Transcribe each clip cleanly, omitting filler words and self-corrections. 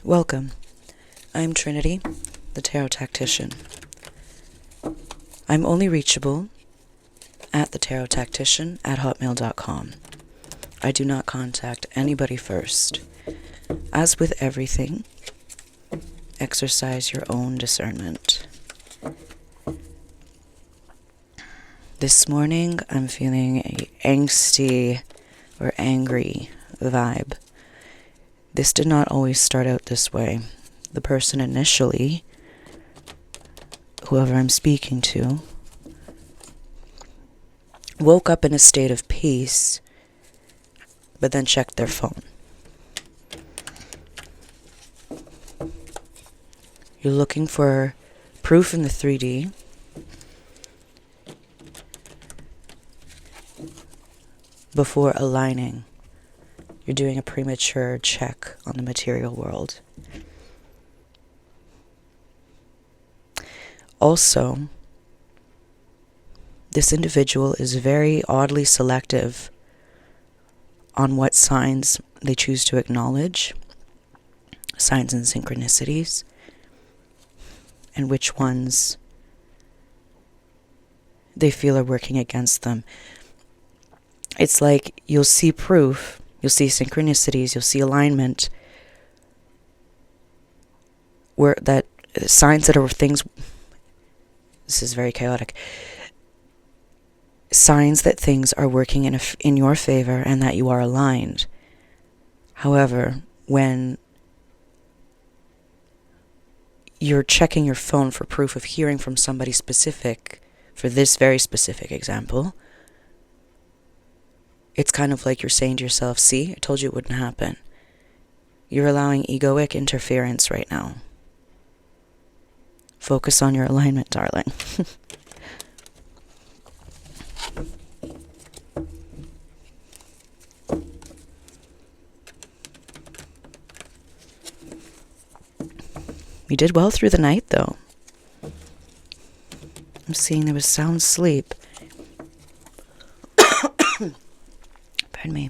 Welcome. I'm Trinity, the TarotTactician. I'm only reachable at TheTarotTactician@hotmail.com. I do not contact anybody first. As with everything, exercise your own discernment. This morning, I'm feeling a angsty or angry vibe. This did not always start out this way. The person initially, whoever I'm speaking to, woke up in a state of peace, but then checked their phone. You're looking for proof in the 3D. Before aligning, you're doing a premature check on the material world. Also, this individual is very oddly selective on what signs they choose to acknowledge, signs and synchronicities, and which ones they feel are working against them. It's like you'll see proof, you'll see synchronicities, you'll see alignment, where that signs that are things. This is very chaotic. Signs that things are working in your favor and that you are aligned. However, when you're checking your phone for proof of hearing from somebody specific, for this very specific example, it's kind of like you're saying to yourself, see, I told you it wouldn't happen. You're allowing egoic interference right now. Focus on your alignment, darling. You did well through the night, though. I'm seeing there was sound sleep. Pardon me.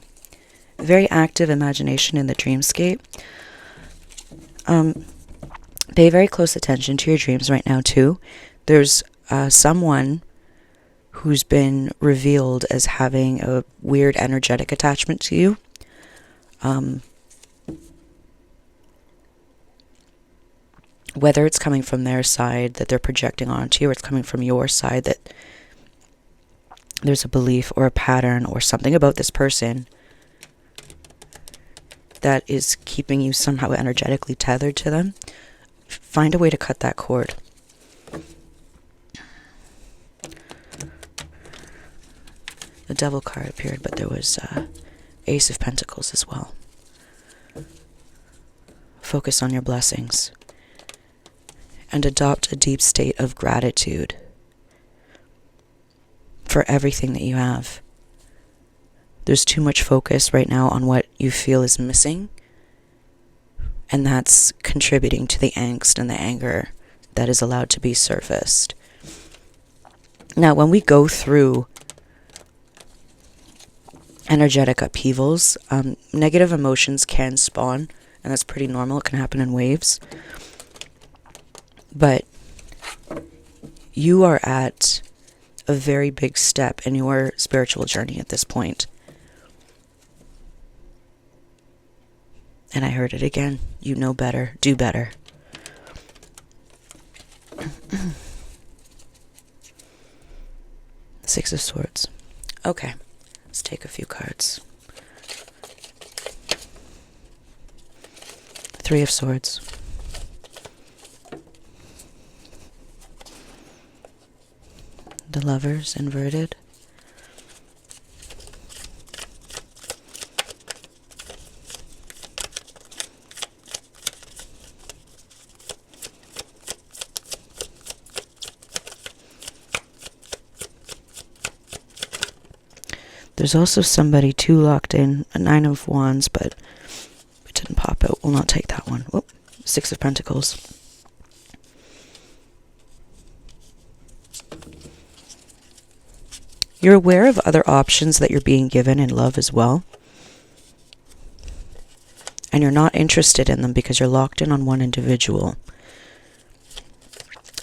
Very active imagination in the dreamscape. Pay very close attention to your dreams right now, too. There's someone who's been revealed as having a weird energetic attachment to you. Whether it's coming from their side that they're projecting onto you, or it's coming from your side that there's a belief or a pattern or something about this person that is keeping you somehow energetically tethered to them. Find a way to cut that cord. The Devil card appeared, but there was Ace of Pentacles as well. Focus on your blessings and adopt a deep state of gratitude for everything that you have. There's too much focus right now on what you feel is missing, and that's contributing to the angst and the anger that is allowed to be surfaced. Now, when we go through energetic upheavals, negative emotions can spawn, and that's pretty normal. It can happen in waves. But you are at a very big step in your spiritual journey at this point. And I heard it again. You know better. Do better. Six of Swords. Okay. Let's take a few cards. Three of Swords. The Lovers inverted. There's also somebody too locked in, a Nine of Wands, but it didn't pop out. We'll not take that one. Whoop. Six of Pentacles. You're aware of other options that you're being given in love as well. and you're not interested in them because you're locked in on one individual.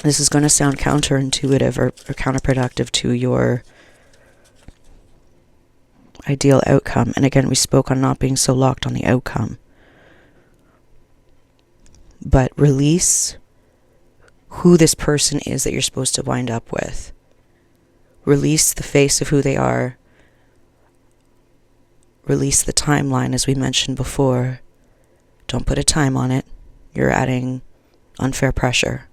This is going to sound counterintuitive or counterproductive to your ideal outcome. And again, we spoke on not being so locked on the outcome. But release who this person is that you're supposed to wind up with. Release the face of who they are. Release the timeline, as we mentioned before. Don't put a time on it. You're adding unfair pressure.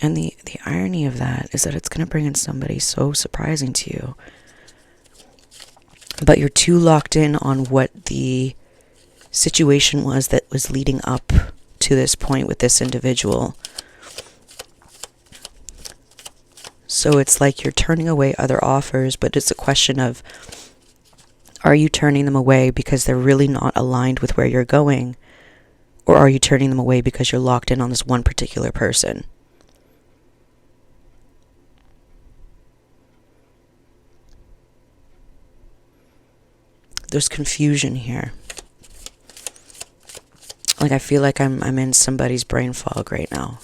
And the irony of that is that it's going to bring in somebody so surprising to you. But you're too locked in on what the situation was that was leading up to this point with this individual. So it's like you're turning away other offers, but it's a question of, are you turning them away because they're really not aligned with where you're going? Or are you turning them away because you're locked in on this one particular person? There's confusion here. Like, I feel like I'm in somebody's brain fog right now.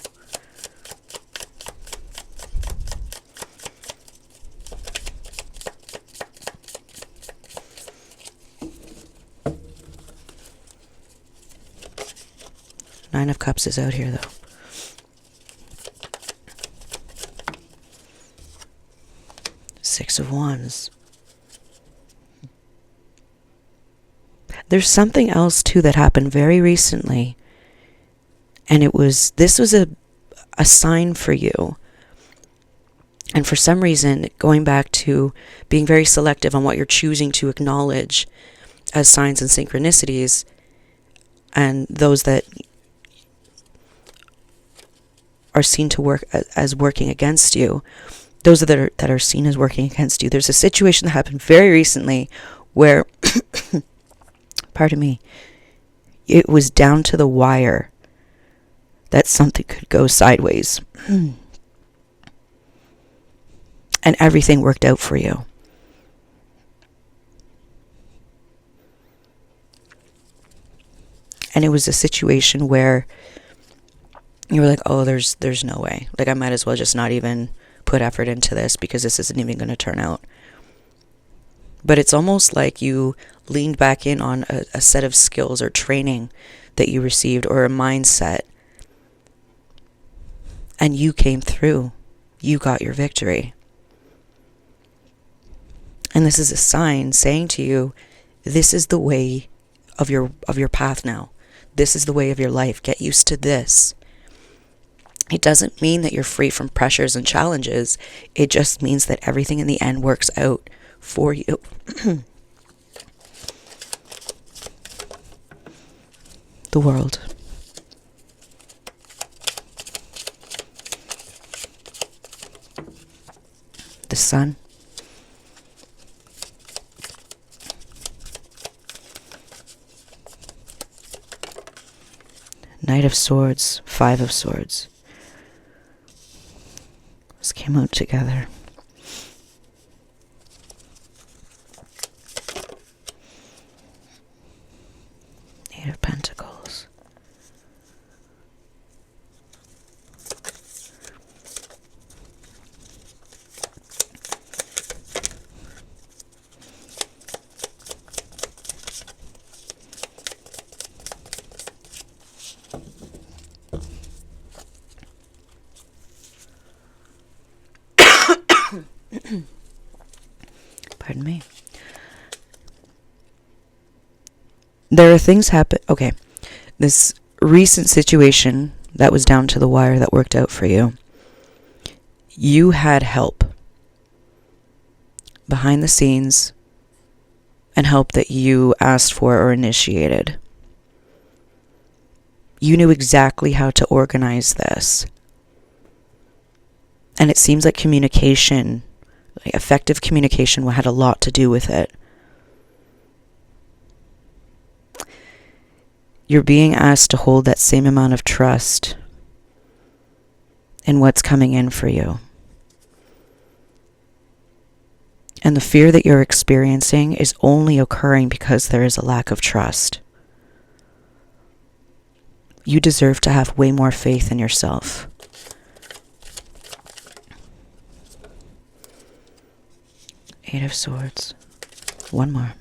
Nine of Cups is out here, though. Six of Wands. There's something else, too, that happened very recently. And this was a sign for you. And for some reason, going back to being very selective on what you're choosing to acknowledge as signs and synchronicities, and those that are seen to work as working against you, those that are seen as working against you. There's a situation that happened very recently where, pardon me, it was down to the wire that something could go sideways. And everything worked out for you. And it was a situation where you were like, oh, there's no way. Like, I might as well just not even put effort into this because this isn't even going to turn out. But it's almost like you leaned back in on a set of skills or training that you received, or a mindset, and you came through. You got your victory. And this is a sign saying to you, this is the way of your path now. This is the way of your life. Get used to this. It doesn't mean that you're free from pressures and challenges. It just means that everything in the end works out for you. The World. The Sun. Knight of Swords, Five of Swords. This came out together. Eight of Pentacles. Pardon me. There are things happen. Okay. This recent situation that was down to the wire that worked out for you. You had help behind the scenes, and help that you asked for or initiated. You knew exactly how to organize this. And it seems like communication, like effective communication, had a lot to do with it. You're being asked to hold that same amount of trust in what's coming in for you. And the fear that you're experiencing is only occurring because there is a lack of trust. You deserve to have way more faith in yourself. Eight of Swords. One more.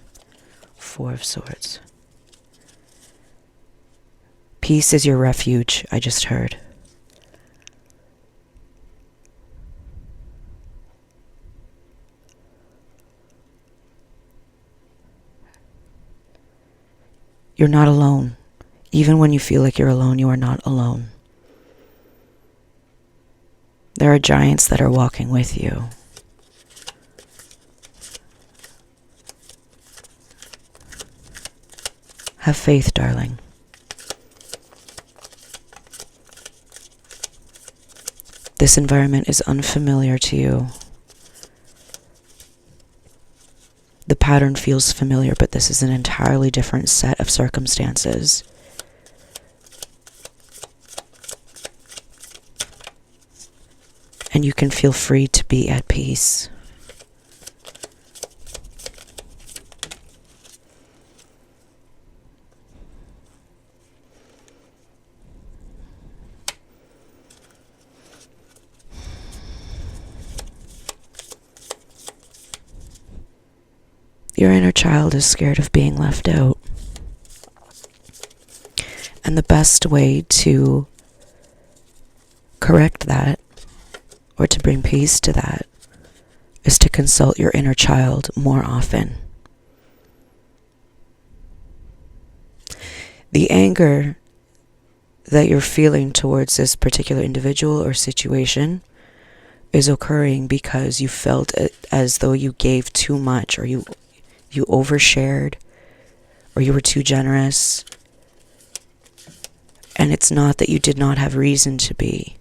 Four of Swords. Peace is your refuge, I just heard. You're not alone. Even when you feel like you're alone, you are not alone. There are giants that are walking with you. Have faith, darling. This environment is unfamiliar to you. The pattern feels familiar, but this is an entirely different set of circumstances. And you can feel free to be at peace. Your inner child is scared of being left out. And the best way to correct that, or to bring peace to that, is to consult your inner child more often. The anger that you're feeling towards this particular individual or situation is occurring because you felt as though you gave too much, or you overshared, or you were too generous. And it's not that you did not have reason to be.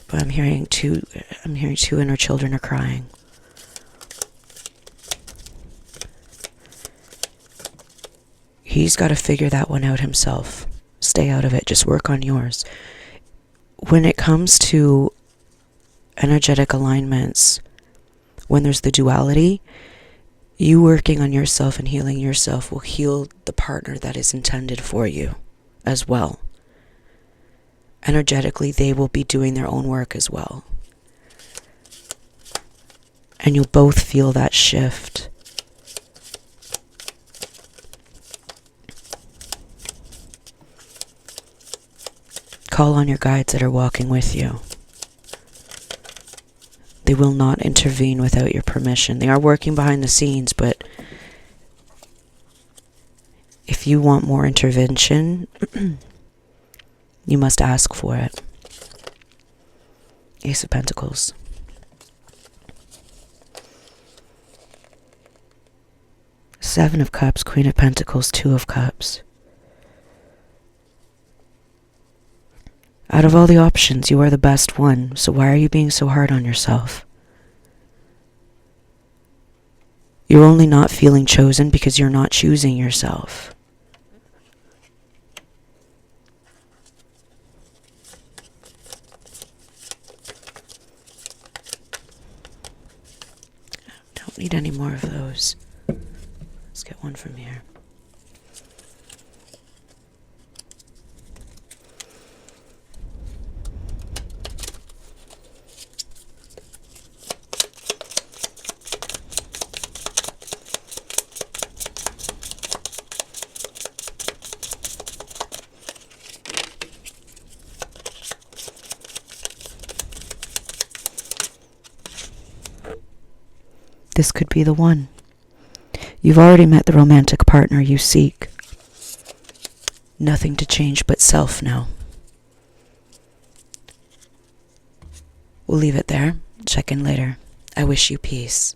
But I'm hearing two inner children are crying. He's got to figure that one out himself. Stay out of it. Just work on yours. When it comes to energetic alignments, when there's the duality, you working on yourself and healing yourself will heal the partner that is intended for you as well. Energetically, they will be doing their own work as well. And you'll both feel that shift. Call on your guides that are walking with you. They will not intervene without your permission. They are working behind the scenes, but if you want more intervention, you must ask for it. Ace of Pentacles. Seven of Cups, Queen of Pentacles, Two of Cups. Out of all the options, you are the best one, so why are you being so hard on yourself? You're only not feeling chosen because you're not choosing yourself. Don't need any more of those. Let's get one from here. This could be the one. You've already met the romantic partner you seek. Nothing to change but self now. We'll leave it there. Check in later. I wish you peace.